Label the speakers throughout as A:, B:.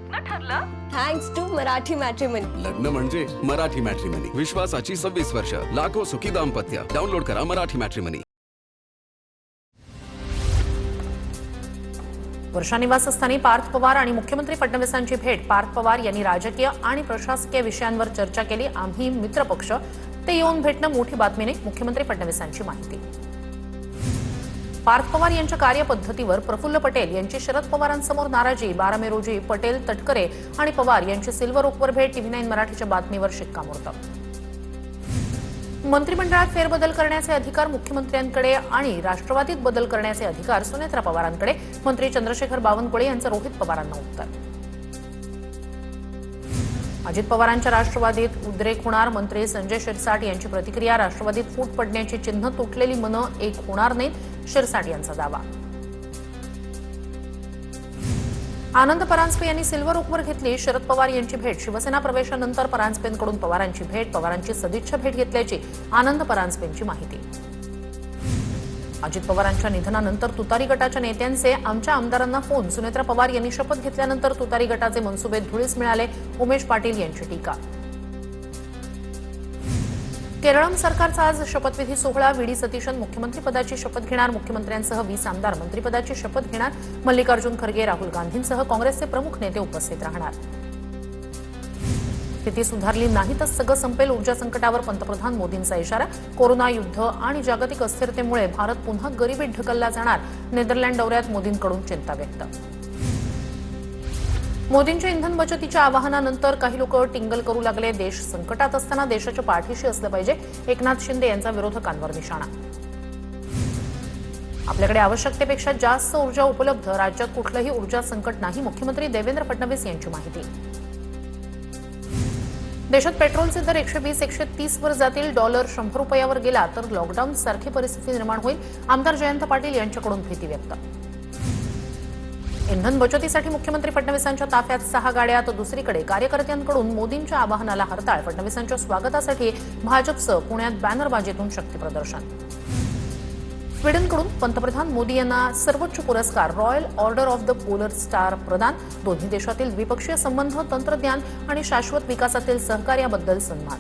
A: लग्न ठरलं?
B: Thanks to Marathi matrimony.
C: लग्न म्हणजे मराठी मॅट्रिमनी. विश्वासाची 26 वर्ष. लाखो सुखी दाम्पत्य. डाउनलोड करा मराठी मॅट्रिमनी.
D: वर्षा निवासस्थानी पार्थ पवार आणि मुख्यमंत्री फडणवीसांची भेट. पार्थ पवार यांनी राजकीय आणि प्रशासकीय विषयांवर चर्चा केली. आम्ही मित्रपक्ष, ते येऊन भेटणं मोठी बातमी नाही, मुख्यमंत्री फडणवीसांची माहिती. पार्थ पवार यांच्या कार्यपद्धतीवर प्रफुल्ल पटेल यांची शरद पवारांसमोर नाराजी. 12 मे रोजी पटेल, तटकरे आणि पवार यांची सिल्वर ओकवर भेट. TV9 मराठीच्या बातमीवर शिक्कामोर्तब. मंत्रिमंडळात फेरबदल करण्याचे अधिकार मुख्यमंत्र्यांकडे आणि राष्ट्रवादीत बदल करण्याचे अधिकार सुनेत्रा पवारांकडे. मंत्री चंद्रशेखर बावनकुळे यांचं रोहित पवारांना उत्तर. अजित पवारांच्या राष्ट्रवादीत उद्रेक होणार. मंत्री संजय शिरसाट यांची प्रतिक्रिया. राष्ट्रवादीत फूट पडण्याची चिन्ह, तुटलेली मनं एक होणार नाहीत, शिरसाट यांचा दावा. आनंद परांजपे यांनी सिल्वर ओकवर घेतली. शरद पवार यांची भेट. शिवसेना प्रवेशानंतर परांजपेंकडून पवारांची भेट. पवारांची सदिच्छा भेट घेतल्याची आनंद परांजपेंची माहिती. अजित पवारांच्या निधनानंतर तुतारी गटाच्या नेत्यांचे आमच्या आमदारांना फोन. सुनेत्रा पवार यांनी शपथ घेतल्यानंतर तुतारी गटाचे मनसुबे धुळीस मिळाले. उमेश पाटील यांची टीका. केरळम सरकारचा आज शपथविधी सोहळा. व्ही डी सतीशन मुख्यमंत्रीपदाची शपथ घेणार. मुख्यमंत्र्यांसह 20 आमदार मंत्रिपदाची शपथ घेणार. मल्लिकार्जुन खरगे, राहुल गांधींसह काँग्रेसचे प्रमुख नेते उपस्थित राहणार. स्थिती सुधारली नाही तर सगळं संपेल. ऊर्जा संकटावर पंतप्रधान मोदींचा इशारा. कोरोना, युद्ध आणि जागतिक अस्थिरतेमुळे भारत पुन्हा गरिबीत ढकलला जाणार. नेदरलँड दौऱ्यात मोदींकडून चिंता व्यक्त. मोदींच्या इंधन बचतीच्या आवाहनानंतर काही लोक टिंगल करू लागले. देश संकटात असताना देशाच्या पाठीशी असलं पाहिजे. एकनाथ शिंदे यांचा विरोधकांवर निशाणा. आपल्याकडे आवश्यकतेपेक्षा जास्त ऊर्जा उपलब्ध. राज्यात कुठलंही ऊर्जा संकट नाही, मुख्यमंत्री देवेंद्र फडणवीस यांची माहिती. देशात पेट्रोलचे दर 120-130 वर जातील. डॉलर 100 रुपयावर गेला तर लॉकडाऊन सारखी परिस्थिती निर्माण होईल. आमदार जयंत पाटील यांच्याकडून भीती व्यक्त. इंधन बचतीसाठी मुख्यमंत्री फडणवीसांच्या ताफ्यात 6 गाड्या. तर दुसरीकडे कार्यकर्त्यांकडून मोदींच्या आवाहनाला हरताळ. फडणवीसांच्या स्वागतासाठी भाजपचं पुण्यात बॅनरबाजीतून शक्तीप्रदर्शन. स्वीडनकडून पंतप्रधान मोदी यांना सर्वोच्च पुरस्कार royal order of the polar star प्रदान. दोन्ही देशातील द्विपक्षीय संबंध, तंत्रज्ञान आणि शाश्वत विकासातील सहकार्याबद्दल सन्मान.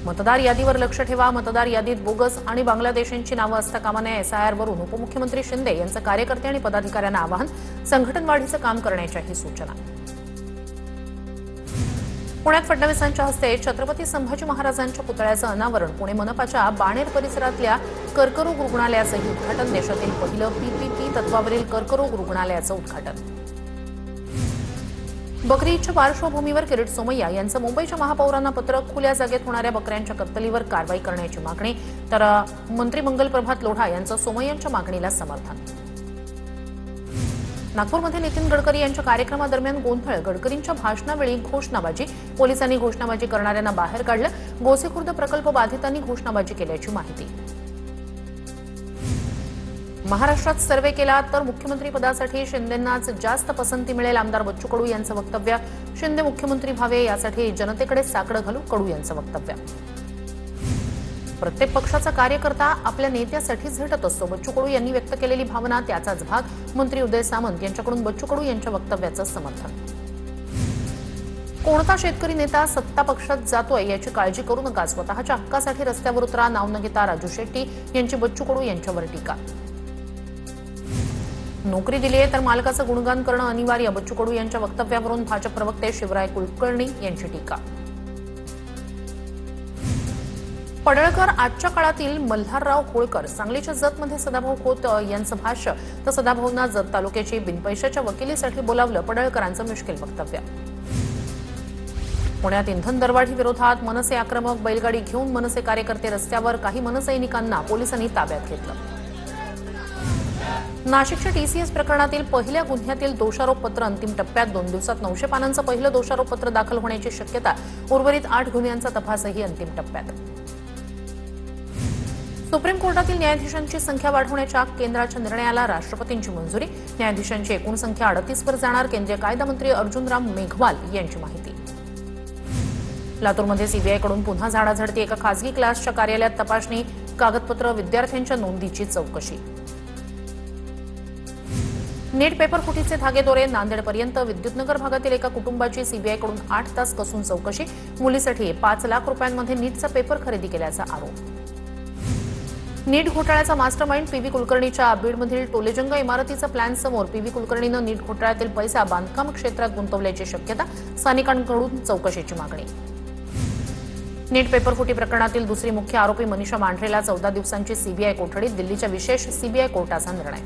D: मतदार यादीवर लक्ष ठेवा. मतदार यादीत बोगस आणि बांगलादेशींची नावं असता कामा नये. SIR वरून उपमुख्यमंत्री शिंदे यांचं कार्यकर्ते आणि पदाधिकाऱ्यांना आवाहन. संघटन वाढीचं काम करण्याच्याही सूचना. पुण्यात फडणवीसांच्या हस्ते छत्रपती संभाजी महाराजांच्या पुतळ्याचं अनावरण. पुणे मनपाच्या बाणेर परिसरातल्या कर्करोग रुग्णालयाचंही उद्घाटन. देशातील पहिलं PPP तत्वावरील कर्करोग रुग्णालयाचं उद्घाटन. बकरी ईदच्या पार्श्वभूमीवर किरीट सोमय्या यांचं मुंबईच्या महापौरांना पत्र. खुल्या जागेत होणाऱ्या बकऱ्यांच्या कत्तलीवर कारवाई करण्याची मागणी. तर मंत्री मंगल प्रभात लोढा यांचं सोमय्यांच्या मागणीला समर्थन. नागपूरमध्ये नितीन गडकरी यांच्या कार्यक्रमादरम्यान गोंधळ. गडकरींच्या भाषणावेळी घोषणाबाजी. पोलिसांनी घोषणाबाजी करणाऱ्यांना बाहेर काढलं. गोसेखुर्द प्रकल्प बाधितांनी घोषणाबाजी केल्याची माहिती. महाराष्ट्रात सर्व्हे केला तर मुख्यमंत्रीपदासाठी शिंदेंनाच जास्त पसंती मिळेल. आमदार बच्चू कडू यांचं वक्तव्य. शिंदे मुख्यमंत्री व्हावे यासाठी जनतेकडे साकडं घालू, कडू यांचं वक्तव्य. प्रत्येक पक्षाचा कार्यकर्ता आपल्या नेत्यासाठी झटत असतो. बच्चू कडू यांनी व्यक्त केलेली भावना त्याचाच भाग. मंत्री उदय सामंत यांच्याकडून बच्चू कडू यांच्या वक्तव्याचं समर्थन. कोणता शेतकरी नेता सत्ता पक्षात जातोय याची काळजी करू नका. स्वतःच्या हक्कासाठी रस्त्यावर उतरा. नाव न घेता राजू शेट्टी यांची बच्चू कडू यांच्यावर टीका. नोकरी दिली आहे तर मालकाचं गुणगान करणं अनिवार्य. बच्चू कडू यांच्या वक्तव्यावरून भाजप प्रवक्ते शिवराय कुलकर्णी यांची टीका. पडळकर आजच्या काळातील मल्हारराव होळकर. सांगलीच्या जतमध्ये सदाभाऊ खोत यांचं भाष्य. तर सदाभाऊंना जत तालुक्याची बिनपैशाच्या वकिलीसाठी बोलावलं. पडळकरांचं मुश्किल वक्तव्य. पुण्यात इंधन दरवाढी विरोधात मनसे आक्रमक. बैलगाडी घेऊन मनसे कार्यकर्ते रस्त्यावर. काही मनसैनिकांना पोलिसांनी ताब्यात घेतलं. नाशिकच्या TCS प्रकरणातील पहिल्या गुन्ह्यातील दोषारोपपत्र अंतिम टप्प्यात. 2 दिवसात 900 पानांचं पहिलं दोषारोपपत्र दाखल होण्याची शक्यता. उर्वरित 8 गुन्ह्यांचा तपासही अंतिम टप्प्यात. सुप्रीम कोर्टातील न्यायाधीशांची संख्या वाढवण्याच्या केंद्राच्या निर्णयाला राष्ट्रपतींची मंजुरी. न्यायाधीशांची एकूण संख्या 38 वर जाणार. केंद्रीय कायदा मंत्री अर्जुनराम मेघवाल यांची माहिती. लातूरमध्ये सीबीआयकडून पुन्हा झाडाझडती. एका खासगी क्लासच्या कार्यालयात तपासणी. कागदपत्र, विद्यार्थ्यांच्या नोंदीची चौकशी. नीट पेपर फुटीचे धागेदोरे नांदेडपर्यंत. विद्युतनगर भागातील एका कुटुंबाची सीबीआयकडून 8 तास कसून चौकशी. मुलीसाठी 5 लाख रुपयांमध्ये नीटचा पेपर खरेदी केल्याचा आरोप. नीट घोटाळ्याचा मास्टरमाइंड पीव्ही कुलकर्णीच्या बीडमधील टोलेजंग इमारतीचा प्लॅन समोर. पीव्ही कुलकर्णीनं नीट घोटाळ्यातील पैसा बांधकाम क्षेत्रात गुंतवल्याची शक्यता. स्थानिकांकडून चौकशीची मागणी. नीट पेपर फुटी प्रकरणातील दुसरी मुख्य आरोपी मनीषा मांढरेला 14 दिवसांची सीबीआय कोठडी. दिल्लीच्या विशेष सीबीआय कोर्टाचा निर्णय.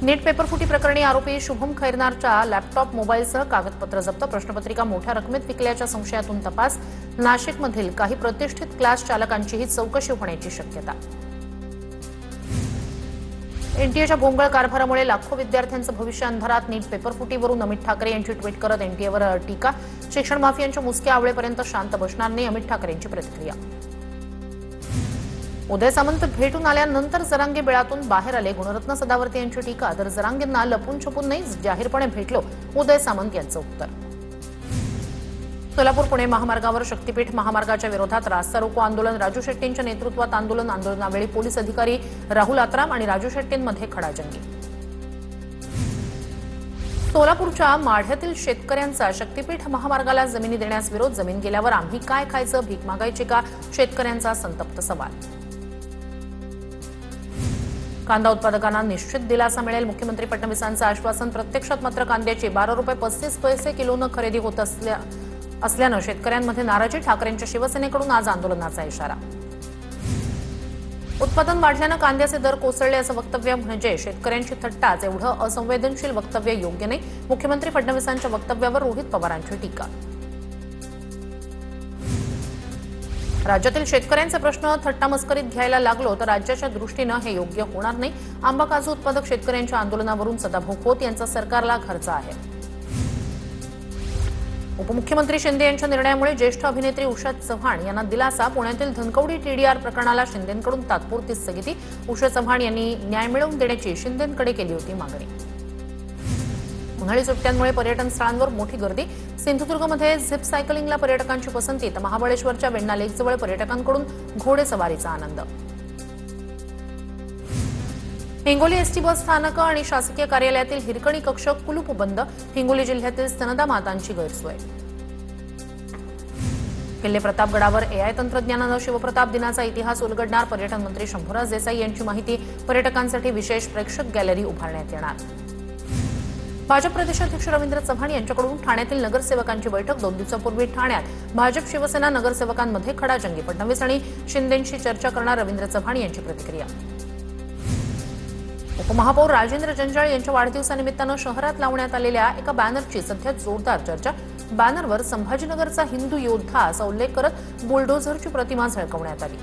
D: नीट पेपर फुटी प्रकरणी आरोपी शुभम खैरनारच्या लॅपटॉप मोबाईलसह कागदपत्र जप्त. प्रश्नपत्रिका मोठ्या रकमेत विकल्याच्या संशयातून तपास. नाशिकमधील काही प्रतिष्ठित क्लास चालकांचीही चौकशी होण्याची शक्यता. एनटीएच्या भोंगळ कारभारामुळे लाखो विद्यार्थ्यांचं भविष्य अंधारात. नीट पेपर फुटीवरून अमित ठाकरे यांची ट्विट करत एनटीएवर टीका. शिक्षण माफियांच्या मुसक्या आवळेपर्यंत शांत बसणार नाही, अमित ठाकरेंची प्रतिक्रिया. उदय सामंत भेटून आल्यानंतर जरांगे बिळातून बाहेर आले. गुणरत्न सदावर्ते यांची टीका. तर जरांगेंना लपून छपून नाही, जाहीरपणे भेटलो, उदय सामंत यांचं उत्तर. सोलापूर पुणे महामार्गावर शक्तीपीठ महामार्गाच्या विरोधात रास्ता रोको आंदोलन. राजू शेट्टींच्या नेतृत्वात आंदोलन. आंदोलनावेळी पोलीस अधिकारी राहुल आत्राम आणि राजू शेट्टींमध्ये खडाजंगी. सोलापूरच्या माढ्यातील शेतकऱ्यांचा शक्तीपीठ महामार्गाला जमिनी देण्यास विरोध. जमीन गेल्यावर आम्ही काय खायचं, भीक मागायची का, शेतकऱ्यांचा संतप्त सवाल. कांदा उत्पादकांना निश्चित दिलासा मिळेल. मुख्यमंत्री फडणवीसांचं आश्वासन. प्रत्यक्षात मात्र कांद्याची 12 रुपये 35 पैसे किलोनं खरेदी होत असल्यानं शेतकऱ्यांमध्ये नाराजी. ठाकरेंच्या शिवसेनेकडून आज आंदोलनाचा इशारा. उत्पादन वाढल्यानं कांद्याचे दर कोसळले असं वक्तव्य म्हणजे शेतकऱ्यांची थट्टाच. एवढं असंवेदनशील वक्तव्य योग्य नाही. मुख्यमंत्री फडणवीसांच्या वक्तव्यावर रोहित पवारांची टीका. राज्यातील शेतकऱ्यांचे प्रश्न थट्टामस्करीत घ्यायला लागलो तर राज्याच्या दृष्टीनं हे योग्य होणार नाही. आंबा काजू उत्पादक शेतकऱ्यांच्या आंदोलनावरून सदाभाऊ खोत यांचा सरकारला खर्च आहे. उपमुख्यमंत्री शिंदे यांच्या निर्णयामुळे ज्येष्ठ अभिनेत्री उषा चव्हाण यांना दिलासा. पुण्यातील धनकवडी टीडीआर प्रकरणाला शिंदेंकडून तात्पुरती स्थगिती. उषा चव्हाण यांनी न्याय मिळवून देण्याची शिंदेंकडे केली होती मागणी. उन्हाळी सुट्ट्यांमुळे पर्यटन स्थळांवर मोठी गर्दी. सिंधुदुर्गमध्ये झिप सायकलिंगला पर्यटकांची पसंती. तर महाबळेश्वरच्या वेण्णा लेकजवळ पर्यटकांकडून घोडेसवारीचा आनंद. हिंगोली एसटी बस स्थानक आणि शासकीय कार्यालयातील हिरकणी कक्ष कुलूप बंद. हिंगोली जिल्ह्यातील स्तनदा मातांची गैरसोय. किल्ले प्रतापगडावर एआय तंत्रज्ञानानं शिवप्रताप दिनाचा इतिहास उलगडणार. पर्यटन मंत्री शंभूराज देसाई यांची माहिती. पर्यटकांसाठी विशेष प्रेक्षक गॅलरी उभारण्यात येणार. भाजप प्रदेशाध्यक्ष रवींद्र चव्हाण यांच्याकडून ठाण्यातील नगरसेवकांची बैठक. 2 दिवसांपूर्वी ठाण्यात भाजप शिवसेना नगरसेवकांमध्ये खडाजंगी. फडणवीस आणि शिंदेंशी चर्चा करणार. रवींद्र चव्हाण यांची प्रतिक्रिया. उपमहापौर राजेंद्र जंजाळ यांच्या वाढदिवसानिमित्तानं शहरात लावण्यात आलेल्या एका बॅनरची सध्या जोरदार चर्चा. बॅनरवर संभाजीनगरचा हिंदू योद्धा असा उल्लेख करत बुलडोझरची प्रतिमा झळकवण्यात आली.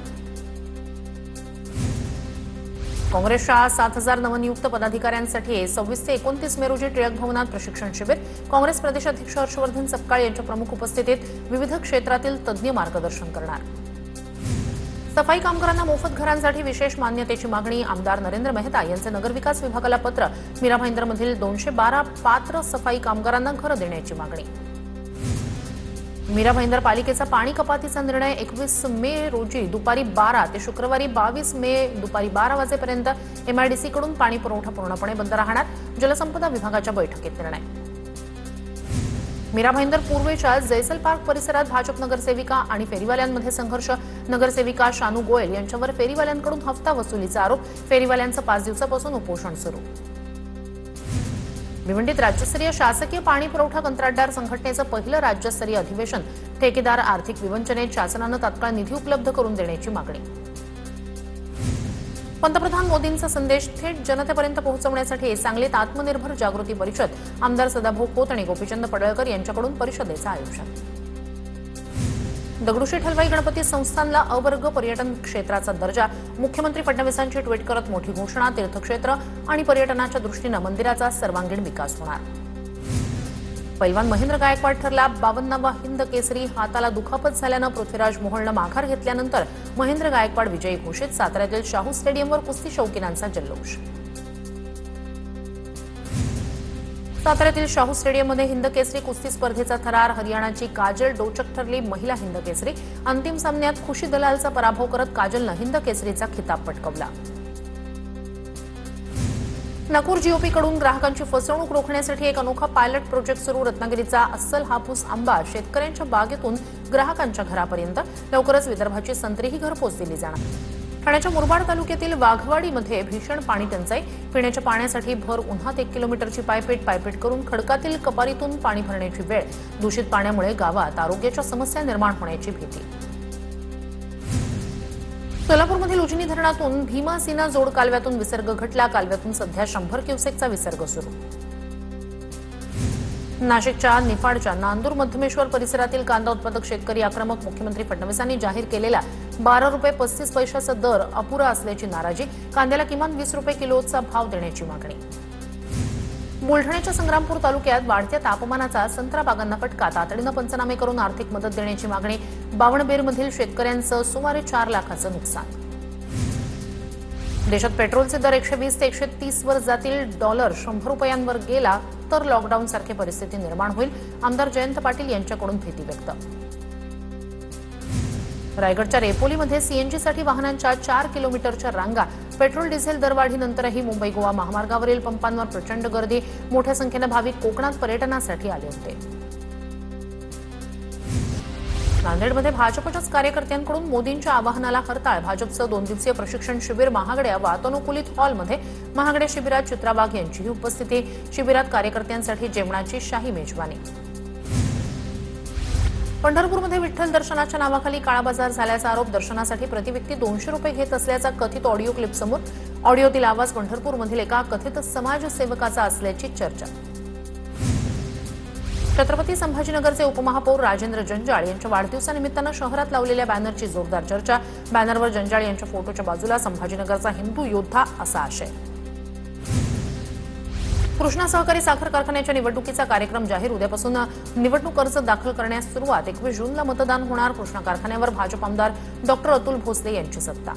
D: काँग्रेसच्या 7,000 नवनियुक्त पदाधिकाऱ्यांसाठी 26 ते 29 मे रोजी टिळक भवनात प्रशिक्षण शिबिर. काँग्रेस प्रदेशाध्यक्ष हर्षवर्धन सपकाळ यांच्या प्रमुख उपस्थितीत विविध क्षेत्रातील तज्ज्ञ मार्गदर्शन करणार. सफाई कामगारांना मोफत घरांसाठी विशेष मान्यतेची मागणी. आमदार नरेंद्र मेहता यांचे नगरविकास विभागाला पत्र. मीरा भाईंदरमधील 212 पात्र सफाई कामगारांना घरं देण्याची मागणी. मीरा भाईंदर पालिकेचा पाणी कपातीचा निर्णय. 21 मे रोजी दुपारी 12 ते शुक्रवारी 22 मे दुपारी 12 वाजेपर्यंत एमआयडीसीकडून पाणी पुरवठा पूर्णपणे बंद राहणार. जलसंपदा विभागाच्या बैठकीत निर्णय. मीरा भाईंदर पूर्वेच्या जैसल पार्क परिसरात भाजप नगरसेविका आणि फेरीवाल्यांमध्ये संघर्ष. नगरसेविका शानू गोयल यांच्यावर फेरीवाल्यांकडून हप्ता वसुलीचा आरोप. फेरीवाल्यांचं 5 दिवसापासून उपोषण सुरू. भिवंडीत राज्यस्तरीय शासकीय पाणी पुरवठा कंत्राटदार संघटनेचं पहिलं राज्यस्तरीय अधिवेशन. ठेकेदार आर्थिक विवंचनेत शासनानं तात्काळ निधी उपलब्ध करून देण्याची मागणी. पंतप्रधान मोदींचा संदेश थेट जनतेपर्यंत पोहोचवण्यासाठी सांगलीत आत्मनिर्भर जागृती परिषद. आमदार सदाभाऊ खोत आणि गोपीचंद पडळकर यांच्याकडून परिषदेचं आयोजन. दगडूशेठ हलवाई गणपती संस्थानला अवर्ग पर्यटन क्षेत्राचा दर्जा. मुख्यमंत्री फडणवीसांची ट्विट करत मोठी घोषणा. तीर्थक्षेत्र आणि पर्यटनाच्या दृष्टीनं मंदिराचा सर्वांगीण विकास होणार. पैलवान महेंद्र गायकवाड ठरला 52वा हिंद केसरी. हाताला दुखापत झाल्यानं पृथ्वीराज मोहोळनं माघार घेतल्यानंतर महेंद्र गायकवाड विजयी घोषित. साताऱ्यातील शाहू स्टेडियमवर कुस्ती शौकीनांचा जल्लोष. साताऱ्यातील शाहू स्टेडियममध्ये हिंद केसरी कुस्ती स्पर्धेचा थरार. हरियाणाची काजल डोचक ठरली महिला हिंद केसरी. अंतिम सामन्यात खुशी दलालचा पराभव करत काजलनं हिंद केसरीचा खिताब पटकावला. नागपूर जीओपी कडून ग्राहकांची फसवणूक रोखण्यासाठी एक अनोखा पायलट प्रोजेक्ट सुरू. रत्नागिरीचा अस्सल हापूस आंबा शेतकऱ्यांच्या बागेतून ग्राहकांच्या घरापर्यंत. लवकरच विदर्भाची संत्रीही घरपोच दिली जाणार. ठाण्याच्या मुरबाड तालुक्यातील वाघवाडीमध्ये भीषण पाणी टंचाई. पिण्याच्या पाण्यासाठी भर उन्हात 1 किलोमीटरची पायपेट करून खडकातील कपारीतून पाणी भरण्याची वेळ. दूषित पाण्यामुळे गावात आरोग्याच्या समस्या निर्माण होण्याची भीती. सोलापूरमधील उजनी धरणातून भीमा-सीना जोड कालव्यातून विसर्ग घटला. कालव्यातून सध्या 100 क्युसेकचा विसर्ग सुरू. नाशिकच्या निफाडच्या नांदूर मध्यमेश्वर परिसरातील कांदा उत्पादक शेतकरी आक्रमक. मुख्यमंत्री फडणवीसांनी जाहीर केलेला ₹12.35 दर अपुरा असल्याची नाराजी. कांद्याला किमान ₹20 किलोचा भाव देण्याची मागणी. बुलढाण्याच्या संग्रामपूर तालुक्यात वाढत्या तापमानाचा संत्रा बागांना फटका. तातडीनं पंचनामे करून आर्थिक मदत देण्याची मागणी. बावणबेरमधील शेतकऱ्यांचं सुमारे 4 लाखाचं नुकसान. देशात पेट्रोलचे दर 120 ते 130 वर जातील. डॉलर ₹100 गेला तर लॉकडाऊनसारखी परिस्थिती निर्माण होईल. आमदार जयंत पाटील यांच्याकडून भीती व्यक्त. रायगडच्या रेपोलीमध्ये सीएनजीसाठी वाहनांच्या 4 किलोमीटरच्या रांगा. पेट्रोल डिझेल दरवाढीनंतरही मुंबई गोवा महामार्गावरील पंपांवर प्रचंड गर्दी. मोठ्या संख्येनं भाविक कोकणात पर्यटनासाठी आले होते. नांदेडमध्ये भाजपच्याच कार्यकर्त्यांकडून मोदींच्या आवाहनाला हरताळ. भाजपचं 2 दिवसीय प्रशिक्षण शिबिर महागड्या वातानुकूलित हॉलमध्ये. महागड्या शिबिरात चित्रा वाघ यांचीही उपस्थिती. शिबिरात कार्यकर्त्यांसाठी जेवणाची शाही मेजवानी. पंढरपूरमध्ये विठ्ठल दर्शनाच्या नावाखाली काळाबाजार झाल्याचा आरोप. दर्शनासाठी प्रतिव्यक्ती ₹200 घेत असल्याचा कथित ऑडिओ क्लिप समोर. ऑडिओतील आवाज पंढरपूरमधील एका कथित समाजसेवकाचा असल्याची चर्चा. छत्रपती संभाजीनगरचे उपमहापौर राजेंद्र जंजाळ यांच्या वाढदिवसानिमित्तानं शहरात लावलेल्या बॅनरची जोरदार चर्चा. बॅनरवर जंजाळ यांच्या फोटोच्या बाजूला संभाजीनगरचा हिंदू योद्धा असा आशय. कृष्णा सहकारी साखर कारखान्याच्या निवडणुकीचा कार्यक्रम जाहीर. उद्यापासून निवडणूक अर्ज दाखल करण्यास सुरुवात. 21 जूनला मतदान होणार. कृष्णा कारखान्यावर भाजप आमदार डॉक्टर अतुल भोसले यांची सत्ता.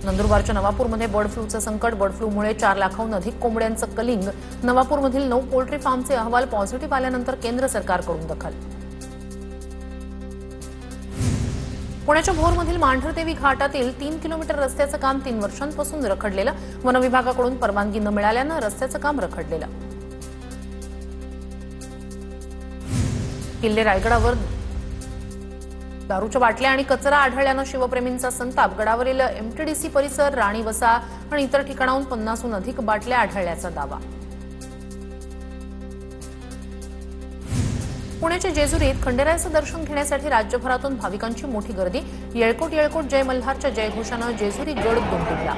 D: नंदुरबारच्या नवापूरमध्ये बर्ड फ्लूचं संकट. बर्ड फ्लूमुळे 4 लाखाहून अधिक कोंबड्यांचं कलिंग. नवापूरमधील 9 पोल्ट्री फार्मचे अहवाल पॉझिटिव्ह आल्यानंतर केंद्र सरकारकडून दखल. पुण्याच्या भोरमधील मांढरदेवी घाटातील 3 किलोमीटर रस्त्याचं काम 3 वर्षांपासून रखडलेलं. वनविभागाकडून परवानगी न मिळाल्यानं रस्त्याचं काम रखडलेलं. किल्ले रायगडावर दारूच्या बाटल्या आणि कचरा आढळल्यानं शिवप्रेमींचा संताप. गडावरील एमटीडीसी परिसर, राणी वसा आणि इतर ठिकाणाहून 50हून अधिक बाटल्या आढळल्याचा दावा. पुण्याच्या जेजुरीत खंडेरायाचं दर्शन घेण्यासाठी राज्यभरातून भाविकांची मोठी गर्दी. येळकोट येळकोट जय मल्हारच्या जयघोषानं जेजुरी गड दुमदुमला.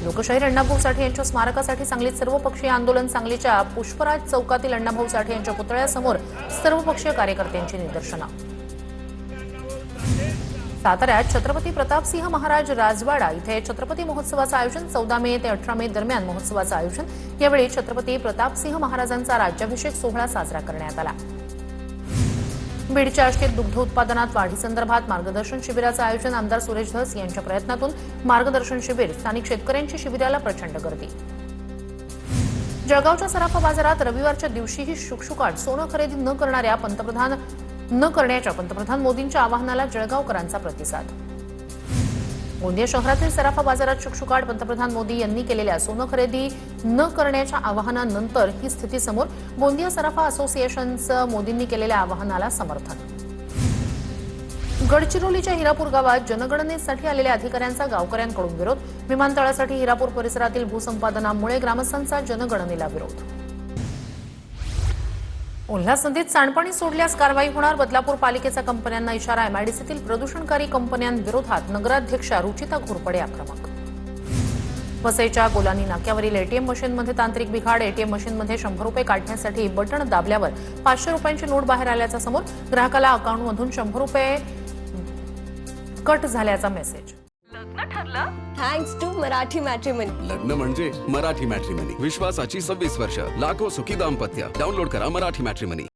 D: लोकशाहीर अण्णाभाऊ साठे यांच्या स्मारकासाठी सांगलीत सर्वपक्षीय आंदोलन. सांगलीच्या पुष्पराज चौकातील अण्णाभाऊ साठे यांच्या पुतळ्यासमोर सर्वपक्षीय कार्यकर्त्यांची निदर्शनं. साताऱ्यात छत्रपती प्रतापसिंह महाराज राजवाडा इथे छत्रपती महोत्सवाचं आयोजन. 14 मे ते 18 मे दरम्यान महोत्सवाचं आयोजन. यावेळी छत्रपती प्रतापसिंह महाराजांचा राज्याभिषेक सोहळा साजरा करण्यात आला. बीडच्या आष्टीत दुग्ध उत्पादनात वाढीसंदर्भात मार्गदर्शन शिबिराचं आयोजन. आमदार सुरेश धस यांच्या प्रयत्नातून मार्गदर्शन शिबिर. स्थानिक शेतकऱ्यांची शिबिराला प्रचंड गर्दी. जळगावच्या सराफा बाजारात रविवारच्या दिवशीही शुकशुकाट. सोनं खरेदी न करण्याच्या पंतप्रधान मोदींच्या आवाहनाला जळगावकरांचा प्रतिसाद. गोंदिया शहरातील सराफा बाजारात शुकशुकाट. पंतप्रधान मोदी यांनी केलेल्या सोनं खरेदी न करण्याच्या आवाहनानंतर ही स्थिती समोर. गोंदिया सराफा असोसिएशनचं मोदींनी केलेल्या आवाहनाला समर्थन. गडचिरोलीच्या हिरापूर गावात जनगणनेसाठी आलेल्या अधिकाऱ्यांचा गावकऱ्यांकडून विरोध. विमानतळासाठी हिरापूर परिसरातील भूसंपादनामुळे ग्रामस्थांचा जनगणनेला विरोध. उल्हास नदीत सांडपाणी सोडल्यास कारवाई होणार. बदलापूर पालिकेचा कंपन्यांना इशारा. एमआयडीसीतील प्रदूषणकारी कंपन्यांविरोधात नगराध्यक्षा रुचिता घोरपडे आक्रमक. वसईच्या गोलानी नाक्यावरील एटीएम मशीनमध्ये तांत्रिक बिघाड. एटीएम मशीनमध्ये ₹100 काढण्यासाठी बटण दाबल्यावर ₹500ची नोट बाहेर आल्याचा समोर. ग्राहकाला अकाउंटमधून ₹100 कट झाल्याचा मेसेज.
B: लग्न ठरलं थँक्स टू मराठी मॅट्रिमनी.
C: लग्न म्हणजे मराठी मॅट्रिमनी. विश्वासाची 26 वर्ष. लाखो सुखी दाम्पत्य. डाउनलोड करा मराठी मॅट्रिमनी.